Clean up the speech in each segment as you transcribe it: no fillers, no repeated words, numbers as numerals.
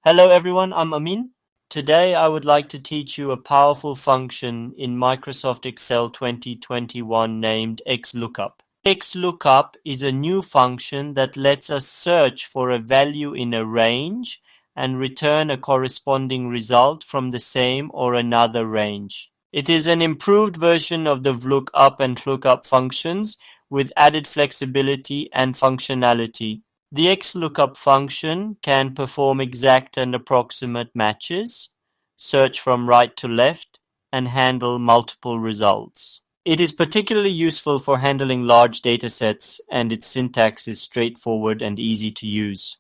Hello everyone, I'm Amin. Today I would like to teach you a powerful function in Microsoft Excel 2021 named XLOOKUP. XLOOKUP is a new function that lets us search for a value in a range and return a corresponding result from the same or another range. It is an improved version of the lookup and lookup functions with added flexibility and functionality. The XLOOKUP function can perform exact and approximate matches, search from right to left, and handle multiple results. It is particularly useful for handling large datasets, and its syntax is straightforward and easy to use.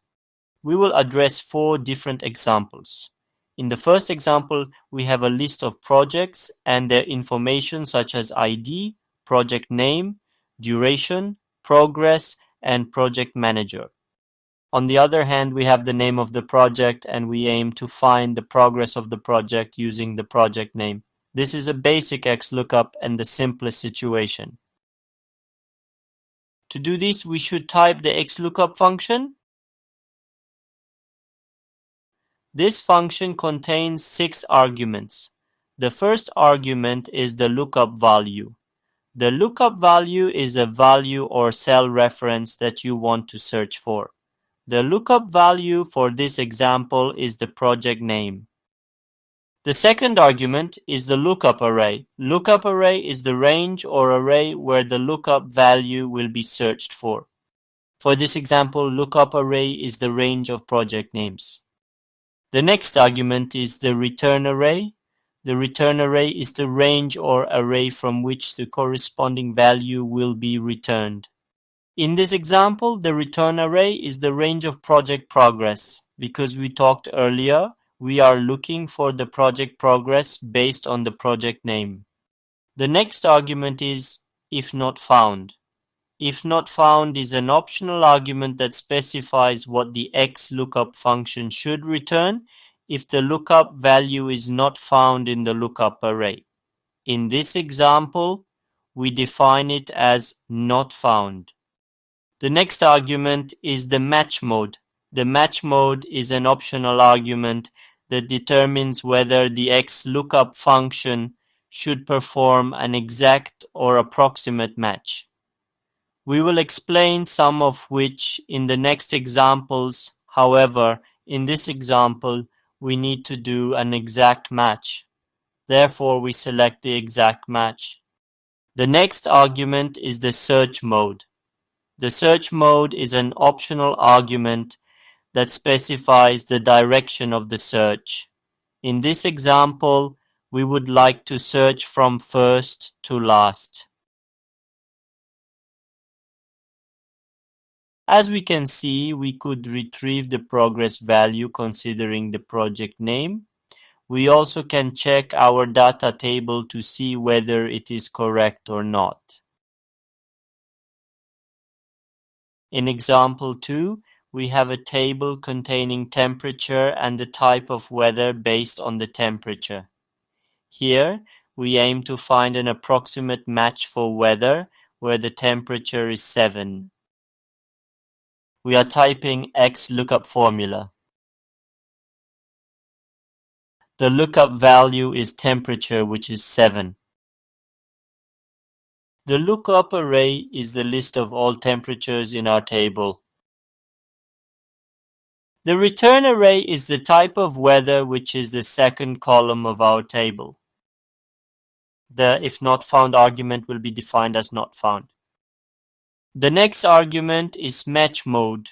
We will address 4 different examples. In the first example, we have a list of projects and their information such as ID, project name, duration, progress, and project manager. On the other hand, we have the name of the project and we aim to find the progress of the project using the project name. This is a basic XLOOKUP and the simplest situation. To do this, we should type the XLOOKUP function. This function contains 6 arguments. The first argument is the lookup value. The lookup value is a value or cell reference that you want to search for. The lookup value for this example is the project name. The second argument is the lookup array. Lookup array is the range or array where the lookup value will be searched for. For this example, lookup array is the range of project names. The next argument is the return array. The return array is the range or array from which the corresponding value will be returned. In this example, the return array is the range of project progress. Because we talked earlier, we are looking for the project progress based on the project name. The next argument is if not found. If not found is an optional argument that specifies what the XLOOKUP function should return if the lookup value is not found in the lookup array. In this example, we define it as not found. The next argument is the match mode. The match mode is an optional argument that determines whether the XLOOKUP function should perform an exact or approximate match. We will explain some of which in the next examples. However, in this example, we need to do an exact match. Therefore, we select the exact match. The next argument is the search mode. The search mode is an optional argument that specifies the direction of the search. In this example, we would like to search from first to last. As we can see, we could retrieve the progress value considering the project name. We also can check our data table to see whether it is correct or not. In example 2, we have a table containing temperature and the type of weather based on the temperature. Here, we aim to find an approximate match for weather where the temperature is 7. We are typing XLOOKUP formula. The lookup value is temperature, which is 7. The lookup array is the list of all temperatures in our table. The return array is the type of weather, which is the second column of our table. The if not found argument will be defined as not found. The next argument is match mode.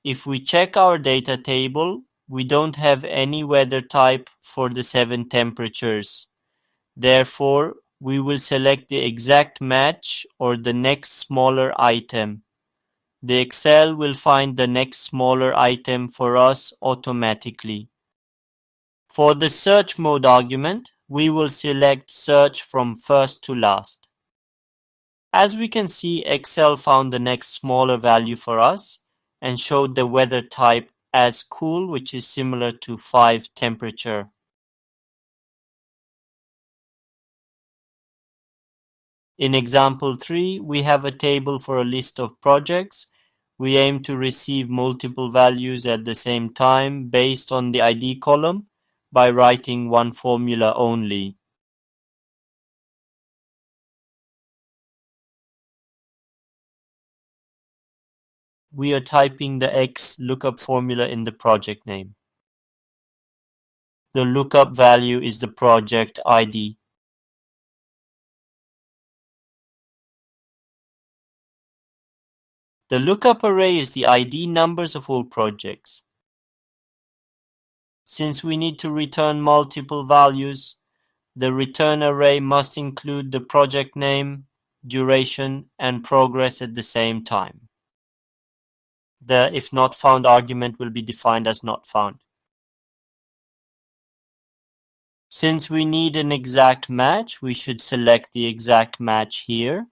If we check our data table, we don't have any weather type for the 7 temperatures. Therefore, we will select the exact match or the next smaller item. The Excel will find the next smaller item for us automatically. For the search mode argument, we will select search from first to last. As we can see, Excel found the next smaller value for us and showed the weather type as cool, which is similar to 5 temperature. In example 3, we have a table for a list of projects. We aim to receive multiple values at the same time based on the ID column by writing one formula only. We are typing the XLOOKUP formula in the project name. The lookup value is the project ID. The lookup array is the ID numbers of all projects. Since we need to return multiple values, the return array must include the project name, duration, and progress at the same time. The if not found argument will be defined as not found. Since we need an exact match, we should select the exact match here.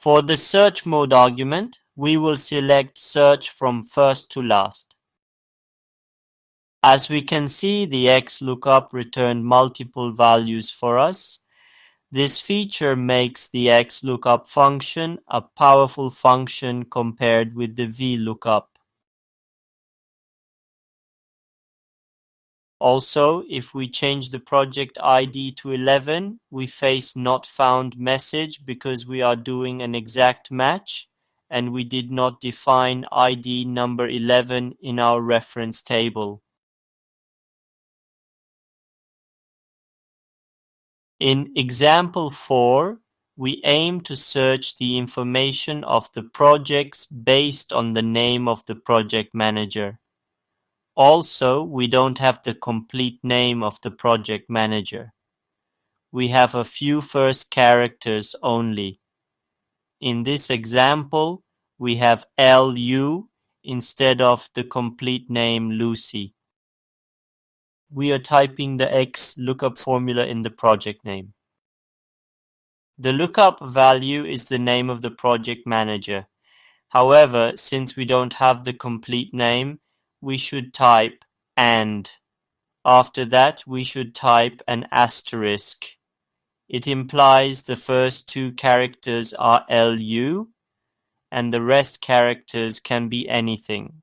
For the search mode argument, we will select search from first to last. As we can see, the XLOOKUP returned multiple values for us. This feature makes the XLOOKUP function a powerful function compared with the VLOOKUP. Also, if we change the project ID to 11, we face not found message because we are doing an exact match and we did not define ID number 11 in our reference table. In example 4, we aim to search the information of the projects based on the name of the project manager. Also, we don't have the complete name of the project manager. We have a few first characters only. In this example, we have LU instead of the complete name Lucy. We are typing the XLOOKUP formula in the project name. The lookup value is the name of the project manager. However, since we don't have the complete name, we should type AND. After that, we should type an asterisk. It implies the first two characters are LU, and the rest characters can be anything.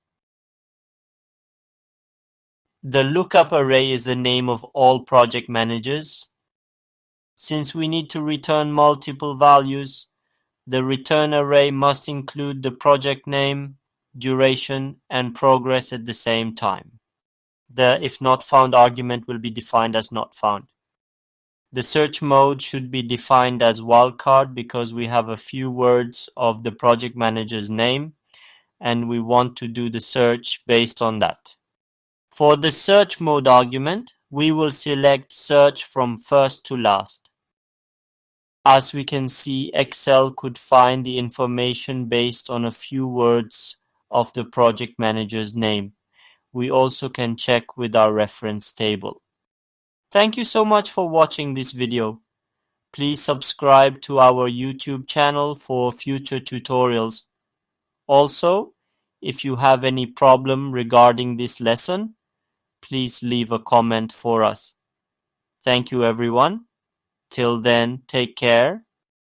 The lookup array is the name of all project managers. Since we need to return multiple values, the return array must include the project name, duration, and progress at the same time. The if not found argument will be defined as not found. The search mode should be defined as wildcard because we have a few words of the project manager's name and we want to do the search based on that. For the search mode argument, we will select search from first to last. As we can see, Excel could find the information based on a few words of the project manager's name. We also can check with our reference table. Thank you so much for watching this video. Please subscribe to our YouTube channel for future tutorials. Also, if you have any problem regarding this lesson, please leave a comment for us. Thank you everyone. Till then, take care